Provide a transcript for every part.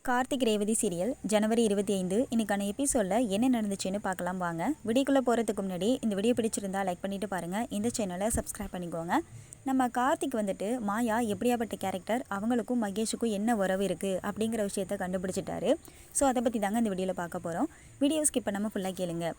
Karthik Revathi serial ஜனவரி 25 இன்னைக்கான எபிசோடில் என்ன நடந்துச்சுன்னு பார்க்கலாம் வாங்க. வீடியோக்குள்ளே போகிறதுக்கு முன்னாடி இந்த வீடியோ பிடிச்சிருந்தா லைக் பண்ணிவிட்டு பாருங்கள். இந்த சேனலை சப்ஸ்கிரைப் பண்ணிக்கோங்க. நம்ம கார்த்திக் வந்துட்டு மாயா எப்படியாப்பட்ட கேரக்டர், அவங்களுக்கும் மகேஷுக்கும் என்ன உறவு இருக்குது அப்படிங்கிற விஷயத்த கண்டுபிடிச்சிட்டாரு. ஸோ அதை பற்றி தாங்க இந்த வீடியோவில் பார்க்க போகிறோம். வீடியோ ஸ்கிப் பண்ணாமல் ஃபுல்லாக கேளுங்க.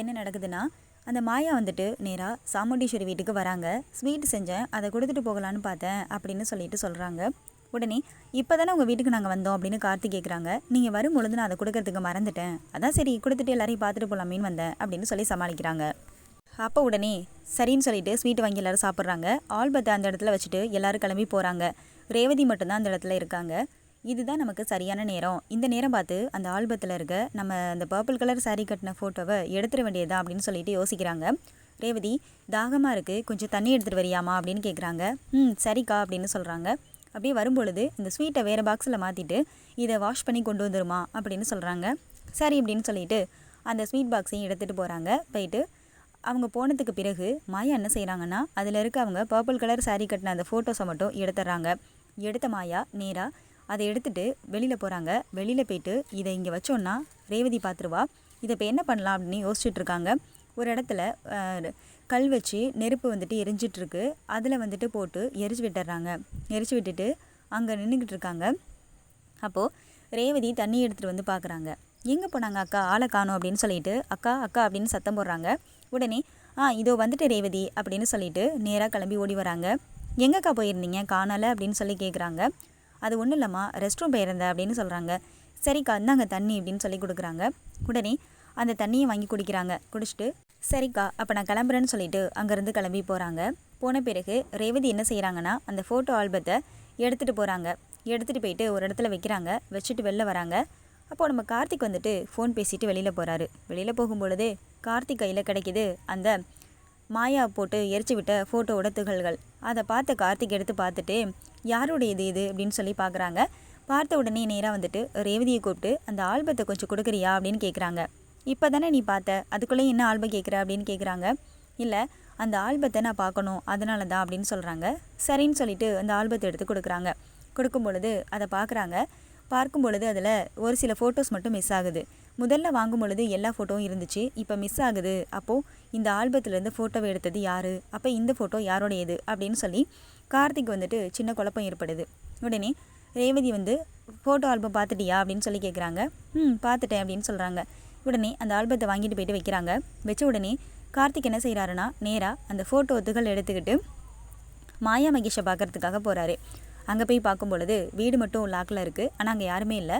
என்ன நடக்குதுன்னா, அந்த மாயா வந்துட்டு நேராக சாமுண்டீஸ்வரி வீட்டுக்கு வராங்க. ஸ்வீட் செஞ்சேன், அதை கொடுத்துட்டு போகலான்னு பார்த்தேன் அப்படின்னு சொல்கிறாங்க. உடனே இப்போ தானே உங்கள் வீட்டுக்கு நாங்கள் வந்தோம் அப்படின்னு கார்த்திக் கேட்குறாங்க. நீங்கள் வரும்பொழுது நான் அதை கொடுக்கறதுக்கு மறந்துட்டேன், அதான் சரி கொடுத்துட்டு எல்லாரையும் பார்த்துட்டு போகலாமேன்னு வந்தேன் அப்படின்னு சொல்லி சமாளிக்கிறாங்க. அப்போ உடனே சரின்னு சொல்லிட்டு ஸ்வீட் வாங்கி எல்லோரும் சாப்பிட்றாங்க. ஆல்பத்தை அந்த இடத்துல வச்சுட்டு எல்லோரும் கிளம்பி போகிறாங்க. ரேவதி மட்டும்தான் அந்த இடத்துல இருக்காங்க. இதுதான் நமக்கு சரியான நேரம். இந்த நேரம் பார்த்து அந்த ஆல்பத்தில் இருக்க நம்ம அந்த பர்பிள் கலர் சாரீ கட்டின ஃபோட்டோவை எடுத்துட வேண்டியதா அப்படின்னு சொல்லிட்டு யோசிக்கிறாங்க. ரேவதி, தாகமாக இருக்குது, கொஞ்சம் தண்ணி எடுத்துகிட்டு வரியாமா அப்படின்னு கேட்குறாங்க. சரிக்கா அப்படின்னு சொல்கிறாங்க. அப்படியே வரும்பொழுது இந்த ஸ்வீட்டை வேறு பாக்ஸில் மாற்றிட்டு இதை வாஷ் பண்ணி கொண்டு வந்துருமா அப்படின்னு சொல்கிறாங்க. சரி அப்படின்னு சொல்லிட்டு அந்த ஸ்வீட் பாக்ஸையும் எடுத்துகிட்டு போகிறாங்க. போயிட்டு அவங்க போனதுக்கு பிறகு மாயா என்ன செய்கிறாங்கன்னா, அதில் இருக்க அவங்க பர்பிள் கலர் சாரீ கட்டின அந்த ஃபோட்டோஸை மட்டும் எடுத்துடுறாங்க. எடுத்த மாயா நேராக அதை எடுத்துகிட்டு வெளியில் போகிறாங்க. வெளியில் போயிட்டு இதை இங்கே வச்சோன்னா ரேவதி பார்த்துருவா, இதை இப்போ என்ன பண்ணலாம் அப்படின்னு யோசிச்சுட்ருக்காங்க. ஒரு இடத்துல கல் வச்சு நெருப்பு வந்துட்டு எரிஞ்சிட்ருக்கு. அதில் வந்துட்டு போட்டு எரிச்சு விட்டுறாங்க. எரிச்சு விட்டுட்டு அங்கே நின்றுக்கிட்டு இருக்காங்க. அப்போது ரேவதி தண்ணி எடுத்துகிட்டு வந்து பார்க்குறாங்க. எங்கே போனாங்க அக்கா, ஆளை காணோம் அப்படின்னு சொல்லிட்டு அக்கா அக்கா அப்படின்னு சத்தம் போடுறாங்க. உடனே இதோ வந்துட்டு ரேவதி அப்படின்னு சொல்லிட்டு நேராக கிளம்பி ஓடி வராங்க. எங்கேக்கா போயிருந்தீங்க, காணலை அப்படின்னு சொல்லி கேட்குறாங்க. அது ஒன்றும் இல்லைம்மா, ரெஸ்ட் ரூம் போயிருந்தேன் அப்படின்னு சொல்கிறாங்க. சரிக்கா இந்தாங்க தண்ணி அப்படின்னு சொல்லி கொடுக்குறாங்க. உடனே அந்த தண்ணியை வாங்கி குடிக்கிறாங்க. குடிச்சிட்டு சரிக்கா அப்போ நான் கிளம்புறேன்னு சொல்லிட்டு அங்கேருந்து கிளம்பி போகிறாங்க. போன பிறகு ரேவதி என்ன செய்கிறாங்கன்னா, அந்த ஃபோட்டோ ஆல்பத்தை எடுத்துகிட்டு போகிறாங்க. எடுத்துகிட்டு போயிட்டு ஒரு இடத்துல வைக்கிறாங்க. வச்சுட்டு வெளில வராங்க. அப்போது நம்ம கார்த்திக் வந்துட்டு ஃபோன் பேசிட்டு வெளியில் போகிறாரு. வெளியில் போகும்பொழுது கார்த்திக் கையில் கிடைக்கிது அந்த மாயா போட்டு எரிச்சு விட்ட ஃபோட்டோவோட துகள்கள். அதை பார்த்த கார்த்திக் எடுத்து பார்த்துட்டு யாருடைய இது அப்படின்னு சொல்லி பார்க்குறாங்க. பார்த்த உடனே நேராக வந்துட்டு ரேவதியை கூப்பிட்டு அந்த ஆல்பத்தை கொஞ்சம் கொடுக்குறியா அப்படின்னு கேட்குறாங்க. இப்போ தானே நீ பார்த்த, அதுக்குள்ளே என்ன ஆல்பம் கேட்குற அப்படின்னு கேட்குறாங்க. இல்லை, அந்த ஆல்பத்தை நான் பார்க்கணும், அதனால தான் அப்படின்னு சொல்கிறாங்க. சரின்னு சொல்லிட்டு அந்த ஆல்பத்தை எடுத்து கொடுக்குறாங்க. கொடுக்கும் பொழுது அதை பார்க்குறாங்க. பார்க்கும் பொழுது அதில் ஒரு சில ஃபோட்டோஸ் மட்டும் மிஸ் ஆகுது. முதல்ல வாங்கும் பொழுது எல்லா ஃபோட்டோவும் இருந்துச்சு, இப்போ மிஸ் ஆகுது. அப்போது இந்த ஆல்பத்துலேருந்து ஃபோட்டோவை எடுத்தது யார், அப்போ இந்த ஃபோட்டோ யாரோடையது அப்படின்னு சொல்லி கார்த்திக் வந்துட்டு சின்ன குழப்பம் ஏற்படுது. உடனே ரேவதி வந்து ஃபோட்டோ ஆல்பம் பார்த்துட்டியா அப்படின்னு சொல்லி கேட்குறாங்க. பார்த்துட்டேன் அப்படின்னு சொல்கிறாங்க. உடனே அந்த ஆல்பத்தை வாங்கிட்டு போயிட்டு வைக்கிறாங்க. வச்ச உடனே கார்த்திக் என்ன செய்கிறாருன்னா, நேராக அந்த ஃபோட்டோ ஒத்துகள் எடுத்துக்கிட்டு மாயா மகேஷை பார்க்குறதுக்காக போகிறாரு. அங்கே போய் பார்க்கும் பொழுது வீடு மட்டும் லாக்கில் இருக்குது. ஆனால் அங்கே யாருமே இல்லை.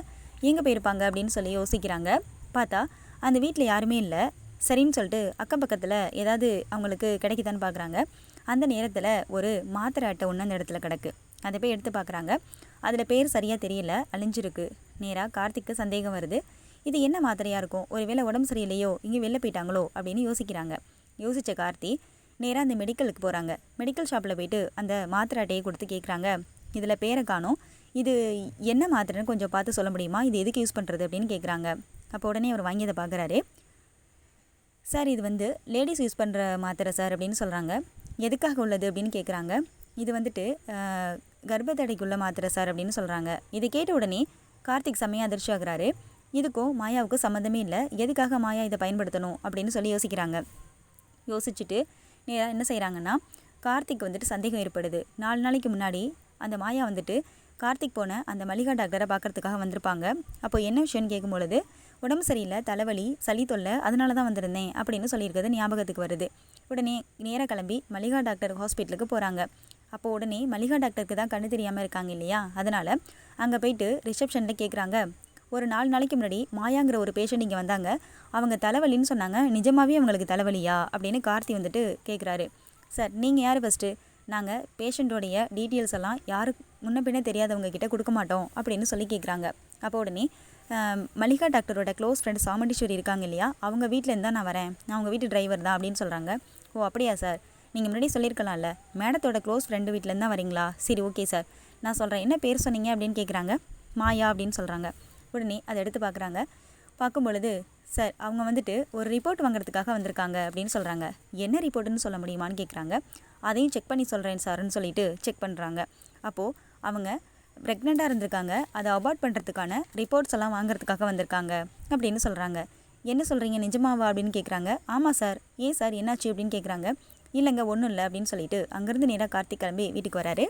எங்கே போயிருப்பாங்க அப்படின்னு சொல்லி யோசிக்கிறாங்க. பார்த்தா அந்த வீட்டில் யாருமே இல்லை. சரின்னு சொல்லிட்டு அக்கம் பக்கத்தில் ஏதாவது அவங்களுக்கு கிடைக்குதான்னு பார்க்குறாங்க. அந்த நேரத்தில் ஒரு மாத்திரை அட்டை ஒன்று அந்த இடத்துல கிடக்கு. அதை போய் எடுத்து பார்க்குறாங்க. அதில் பேர் சரியாக தெரியல, அழிஞ்சிருக்கு. நேராக கார்த்திக்கு சந்தேகம் வருது. இது என்ன மாத்திரையாக இருக்கும், ஒருவேளை உடம்பு சரியில்லையோ, இங்கே வெளில போயிட்டாங்களோ அப்படின்னு யோசிக்கிறாங்க. யோசித்த கார்த்தி நேராக அந்த மெடிக்கலுக்கு போகிறாங்க. மெடிக்கல் ஷாப்பில் போயிட்டு அந்த மாத்திரை அட்டையை கொடுத்து கேட்குறாங்க. இதில் பேரை காணோம், இது என்ன மாத்திரைன்னு கொஞ்சம் பார்த்து சொல்ல முடியுமா, இது எதுக்கு யூஸ் பண்ணுறது அப்படின்னு கேட்குறாங்க. அப்போ உடனே அவர் வாங்கி அதை பார்க்குறாரு. சார் இது வந்து லேடிஸ் யூஸ் பண்ணுற மாத்திரை சார் அப்படின்னு சொல்கிறாங்க. எதுக்காக உள்ளது அப்படின்னு கேட்குறாங்க. இது வந்துட்டு கர்ப்பத்தடைக்குள்ள மாத்திரை சார் அப்படின்னு சொல்கிறாங்க. இதை கேட்ட உடனே கார்த்திக் செம்மையாக அதிர்ச்சி ஆகுறாரு. இதுக்கும் மாயாவுக்கும் சம்மந்தமே இல்லை, எதுக்காக மாயா இதை பயன்படுத்தணும் அப்படின்னு சொல்லி யோசிக்கிறாங்க. யோசிச்சுட்டு நேராக என்ன செய்கிறாங்கன்னா, கார்த்திக் வந்துட்டு சந்தேகம் ஏற்படுது. 4 நாளைக்கு முன்னாடி அந்த மாயா வந்துட்டு கார்த்திக் போன அந்த மல்லிகா டாக்டரை பார்க்குறதுக்காக வந்திருப்பாங்க. அப்போ என்ன விஷயம்னு கேட்கும்பொழுது, உடம்பு சரியில்லை, தலைவலி, சளி தொல்லை, அதனால தான் வந்திருந்தேன் அப்படின்னு சொல்லியிருக்கிறது ஞாபகத்துக்கு வருது. உடனே நேராக கிளம்பி மல்லிகா டாக்டர் ஹாஸ்பிட்டலுக்கு போகிறாங்க. அப்போது உடனே மல்லிகா டாக்டருக்கு தான் கண்ணு தெரியாமல் இருக்காங்க இல்லையா, அதனால் அங்கே போயிட்டு ரிசப்ஷனில் கேட்குறாங்க. ஒரு 4 நாளைக்கு முன்னாடி மாயாங்கிற ஒரு பேஷண்ட் இங்கே வந்தாங்க, அவங்க தலைவலின்னு சொன்னாங்க, நிஜமாகவே அவங்களுக்கு தலைவலியா அப்படின்னு கார்த்தி வந்துட்டு கேட்குறாரு. சார் நீங்கள் யார் ஃபஸ்ட்டு, நாங்கள் பேஷண்ட்டோடைய டீட்டெயில்ஸ் எல்லாம் யாருக்கு முன்ன பின்ன தெரியாதவங்க கிட்ட கொடுக்க மாட்டோம் அப்படின்னு சொல்லி கேட்குறாங்க. அப்போ உடனே மல்லிகா டாக்டரோட க்ளோஸ் ஃப்ரெண்ட் சாமுண்டீஸ்வரி இருக்காங்க இல்லையா, அவங்க வீட்டிலேருந்து தான் நான் வரேன், நான் அவங்க வீட்டு டிரைவர் தான் அப்படின்னு சொல்கிறாங்க. ஓ அப்படியா சார், நீங்கள் முன்னாடி சொல்லியிருக்கலாம்ல, மேடத்தோட க்ளோஸ் ஃப்ரெண்டு வீட்டிலேருந்து தான் வரீங்களா, சரி ஓகே சார், நான் சொல்கிறேன், என்ன பேர் சொன்னீங்க அப்படின்னு கேட்குறாங்க. மாயா அப்படின்னு சொல்கிறாங்க. உடனே அதை எடுத்து பார்க்குறாங்க. பார்க்கும் பொழுது சார் அவங்க வந்துட்டு ஒரு ரிப்போர்ட் வாங்குறதுக்காக வந்திருக்காங்க அப்படின்னு சொல்கிறாங்க. என்ன ரிப்போர்ட்டுன்னு சொல்ல முடியுமான்னு கேட்குறாங்க. அதையும் செக் பண்ணி சொல்கிறேன் சார்ன்னு சொல்லிட்டு செக் பண்ணுறாங்க. அப்போது அவங்க ப்ரெக்னெண்ட்டாக இருந்திருக்காங்க. அதை அபார்ட் பண்ணுறதுக்கான ரிப்போர்ட்ஸ் எல்லாம் வாங்குறதுக்காக வந்திருக்காங்க அப்படின்னு சொல்கிறாங்க. என்ன சொல்கிறீங்க, நிஜமாவா அப்படின்னு கேட்குறாங்க. ஆமாம் சார். ஏன் சார் என்னாச்சு அப்படின்னு கேட்குறாங்க. இல்லைங்க ஒன்றும் இல்லை அப்படின்னு சொல்லிட்டு அங்கேருந்து நேராக கார்த்திக் கிளம்பி வீட்டுக்கு வராரு.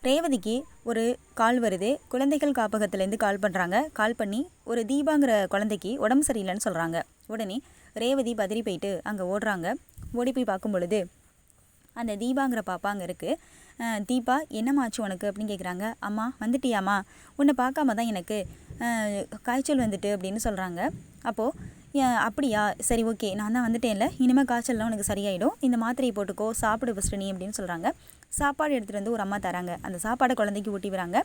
ரேவதிக்கு ஒரு கால் வருது. குழந்தைகள் காப்பகத்துலேருந்து கால் பண்ணுறாங்க. கால் பண்ணி ஒரு தீபாங்கிற குழந்தைக்கு உடம்பு சரியில்லைன்னு சொல்கிறாங்க. உடனே ரேவதி பதறி போயிட்டு அங்கே ஓடுறாங்க. ஓடி போய் பார்க்கும் பொழுது அந்த தீபாங்கிற பாப்பா அங்கே இருக்குது. தீபா என்னம்மாச்சு உனக்கு அப்படின்னு கேட்குறாங்க. அம்மா வந்துட்டியாம்மா, உன்னை பார்க்காம தான் எனக்கு காய்ச்சல் வந்துட்டு அப்படின்னு சொல்கிறாங்க. அப்போது அப்படியா, சரி ஓகே, நான் தான் வந்துட்டேன்ல, இனிமேல் காய்ச்சல்லாம் உனக்கு சரியாயிடும், இந்த மாத்திரையை போட்டுக்கோ, சாப்பிடு ஃபஸ்ட்டு நீ அப்படின்னு சொல்கிறாங்க. சாப்பாடு எடுத்துகிட்டு வந்து ஒரு அம்மா தராங்க. அந்த சாப்பாடை குழந்தைக்கு ஊட்டி வராங்க.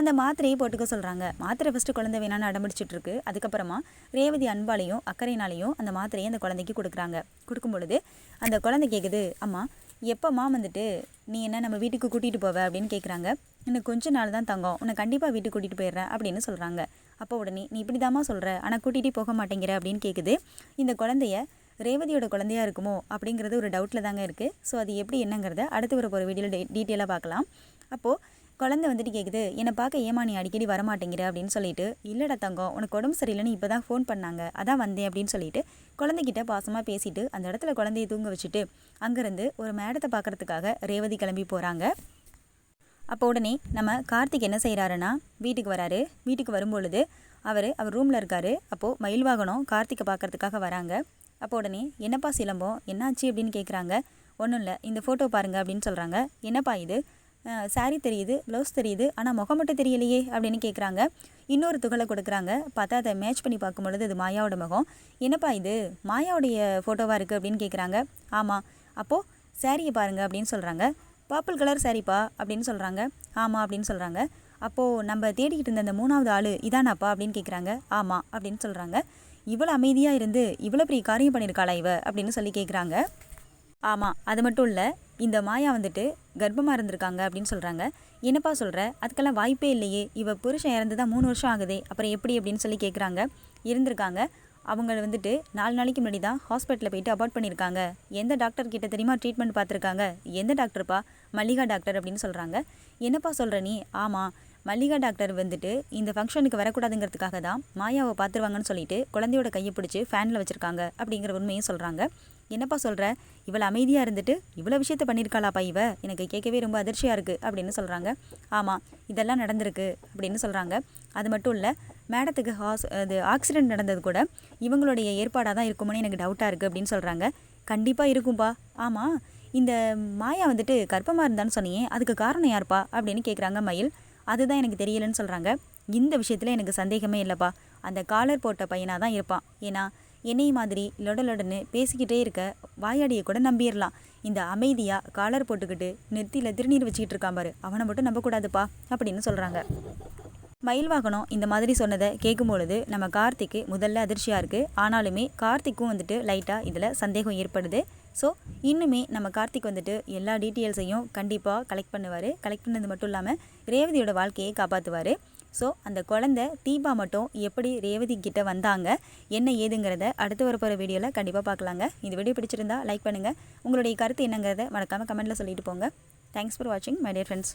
அந்த மாத்திரையை போட்டுக்க சொல்கிறாங்க. மாத்திரை ஃபஸ்ட்டு குழந்தை வேணான்னு அடம்பிடிச்சிட்ருக்கு. அதுக்கப்புறமா ரேவதி அன்பாலையும் அக்கறையினாலையும் அந்த மாத்திரையை அந்த குழந்தைக்கு கொடுக்குறாங்க. கொடுக்கும் பொழுது அந்த குழந்தை கேட்குது, அம்மா எப்போம்மா வந்துட்டு நீ என்ன நம்ம வீட்டுக்கு கூட்டிகிட்டு போவ அப்படின்னு கேட்குறாங்க. இன்னும் கொஞ்ச நாள் தான் தங்கம், உன்னை கண்டிப்பாக வீட்டுக்கு கூட்டிகிட்டு போயிடுறேன் அப்படின்னு சொல்கிறாங்க. அப்போ உடனே நீ இப்படி தாம்மா சொல்கிற, ஆனால் கூட்டிகிட்டு போக மாட்டேங்கிற அப்படின்னு கேட்குது. இந்த குழந்தைய ரேவதியோட குழந்தையா இருக்குமோ அப்படிங்கிறது ஒரு டவுட்டில் தாங்க இருக்குது. ஸோ அது எப்படி என்னங்கிறத அடுத்து வர வீடியோவில் டீட்டெயிலாக பார்க்கலாம். அப்போது குழந்தை வந்துட்டு கேட்குது, என்னை பார்க்க ஏமா நீ அடிக்கடி வரமாட்டேங்கிற அப்படின்னு சொல்லிட்டு. இல்லைடா தங்கம், உனக்கு உடம்பு சரியில்லைன்னு இப்போ தான் ஃபோன் பண்ணாங்க, அதான் வந்தேன் அப்படின்னு சொல்லிட்டு குழந்தைகிட்ட பாசமாக பேசிட்டு அந்த இடத்துல குழந்தைய தூங்க வச்சுட்டு அங்கேருந்து ஒரு மேடத்தை பார்க்குறதுக்காக ரேவதி கிளம்பி போகிறாங்க. அப்போ உடனே நம்ம கார்த்திக் என்ன செய்கிறாருன்னா வீட்டுக்கு வராரு. வீட்டுக்கு வரும்பொழுது அவர் ரூமில் இருக்கார். அப்போது மயில் வாகனம் கார்த்திகை பார்க்குறதுக்காக வராங்க. அப்போ உடனே என்னப்பா சிலம்பம் என்னாச்சு அப்படின்னு கேட்குறாங்க. ஒன்றும் இல்லை, இந்த ஃபோட்டோ பாருங்கள் அப்படின்னு சொல்கிறாங்க. என்னப்பா இது, சாரி தெரியுது, ப்ளவுஸ் தெரியுது, ஆனால் முகம் மட்டும் தெரியலையே அப்படின்னு கேட்குறாங்க. இன்னொரு துகளை கொடுக்குறாங்க. பார்த்தா அதை மேட்ச் பண்ணி பார்க்கும்பொழுது அது மாயாவோட முகம். என்னப்பா இது மாயாவுடைய ஃபோட்டோவாக இருக்குது அப்படின்னு கேட்குறாங்க. ஆமாம். அப்போது சாரியை பாருங்கள் அப்படின்னு சொல்கிறாங்க. பர்பிள் கலர் சாரிப்பா அப்படின்னு சொல்கிறாங்க. ஆமாம் அப்படின்னு சொல்கிறாங்க. அப்போது நம்ம தேடிக்கிட்டு இருந்த அந்த 3வது ஆள் இதானாப்பா அப்படின்னு கேட்குறாங்க. ஆமாம் அப்படின்னு சொல்கிறாங்க. இவ்வளோ அமைதியாக இருந்து இவ்வளோ பெரிய காரியம் பண்ணியிருக்காளா இவ அப்படின்னு சொல்லி கேட்குறாங்க. ஆமாம், அது மட்டும் இல்லை, இந்த மாயா வந்துட்டு கர்ப்பமாக இருந்திருக்காங்க அப்படின்னு சொல்கிறாங்க. என்னப்பா சொல்கிற, அதுக்கெல்லாம் வாய்ப்பே இல்லையே, இவ புருஷன் இறந்து தான் 3 வருஷம் ஆகுதே, அப்புறம் எப்படி அப்படின்னு சொல்லி கேட்குறாங்க. இருந்திருக்காங்க. அவங்க வந்துட்டு 4 நாளைக்கு முன்னாடி தான் ஹாஸ்பிட்டலில் போயிட்டு அபார்ட் பண்ணியிருக்காங்க. எந்த டாக்டர் கிட்ட தெரியுமா ட்ரீட்மெண்ட் பார்த்துருக்காங்க? எந்த டாக்டர்ப்பா? மல்லிகா டாக்டர் அப்படின்னு சொல்கிறாங்க. என்னப்பா சொல்கிற நீ? ஆமாம், மல்லிகா டாக்டர் வந்துட்டு இந்த ஃபங்க்ஷனுக்கு வரக்கூடாதுங்கிறதுக்காக தான் மாயாவை பார்த்துருவாங்கன்னு சொல்லிட்டு குழந்தையோட கையை பிடிச்சி ஃபேனில் வச்சுருக்காங்க அப்படிங்கிற உண்மையும் சொல்கிறாங்க. என்னப்பா சொல்கிற, இவ்வளோ அமைதியாக இருந்துட்டு இவ்வளோ விஷயத்த பண்ணியிருக்காளாப்பா இவ, எனக்கு கேட்கவே ரொம்ப அதிர்ச்சியாக இருக்குது அப்படின்னு சொல்கிறாங்க. ஆமாம், இதெல்லாம் நடந்திருக்கு அப்படின்னு சொல்கிறாங்க. அது மட்டும் இல்லை, மேடத்துக்கு அது ஆக்சிடெண்ட் நடந்தது கூட இவங்களுடைய ஏற்பாடாக தான் இருக்குமோன்னு எனக்கு டவுட்டாக இருக்குது அப்படின்னு சொல்கிறாங்க. கண்டிப்பாக இருக்கும்பா. ஆமாம், இந்த மாயா வந்துட்டு கர்ப்பமாக இருந்தான்னு சொன்னியே, அதுக்கு காரணம் யார்ப்பா அப்படின்னு கேட்குறாங்க மயில். அதுதான் எனக்கு தெரியலன்னு சொல்கிறாங்க. இந்த விஷயத்தில் எனக்கு சந்தேகமே இல்லைப்பா, அந்த காலர் போட்ட பையனாக தான் இருப்பான். ஏன்னா என்னை மாதிரி லொடலொடன்னு பேசிக்கிட்டே இருக்க வாயாடியை கூட நம்பிடலாம். இந்த அமைதியாக காலர் போட்டுக்கிட்டு நெத்தியில் திருநீர் வச்சுக்கிட்டு இருக்கான் பாரு, அவனை மட்டும் நம்பக்கூடாதுப்பா அப்படின்னு சொல்கிறாங்க. மயில் வாகனம் இந்த மாதிரி சொன்னதை கேட்கும்பொழுது நம்ம கார்த்திக்கு முதல்ல அதிர்ச்சியாக இருக்குது. ஆனாலுமே கார்த்திக்கும் வந்துட்டு லைட்டாக இதில் சந்தேகம் ஏற்படுது. ஸோ இன்னுமே நம்ம கார்த்திக் வந்துட்டு எல்லா டீட்டெயில்ஸையும் கண்டிப்பாக கலெக்ட் பண்ணுவார். கலெக்ட் பண்ணது மட்டும் இல்லாமல் ரேவதியோட வாழ்க்கையை காப்பாற்றுவார். ஸோ அந்த குழந்தை தீபா மட்டும் எப்படி ரேவதி கிட்ட வந்தாங்க, என்ன ஏதுங்கிறத அடுத்து வரப்போகிற வீடியோவில் கண்டிப்பாக பார்க்கலாங்க. இந்த வீடியோ பிடிச்சிருந்தா லைக் பண்ணுங்கள். உங்களுடைய கருத்து என்னங்கிறத மறக்காமல் கமெண்ட்டில் சொல்லிட்டு போங்க. தேங்க்ஸ் ஃபார் வாட்சிங் மை டியர் ஃப்ரெண்ட்ஸ்.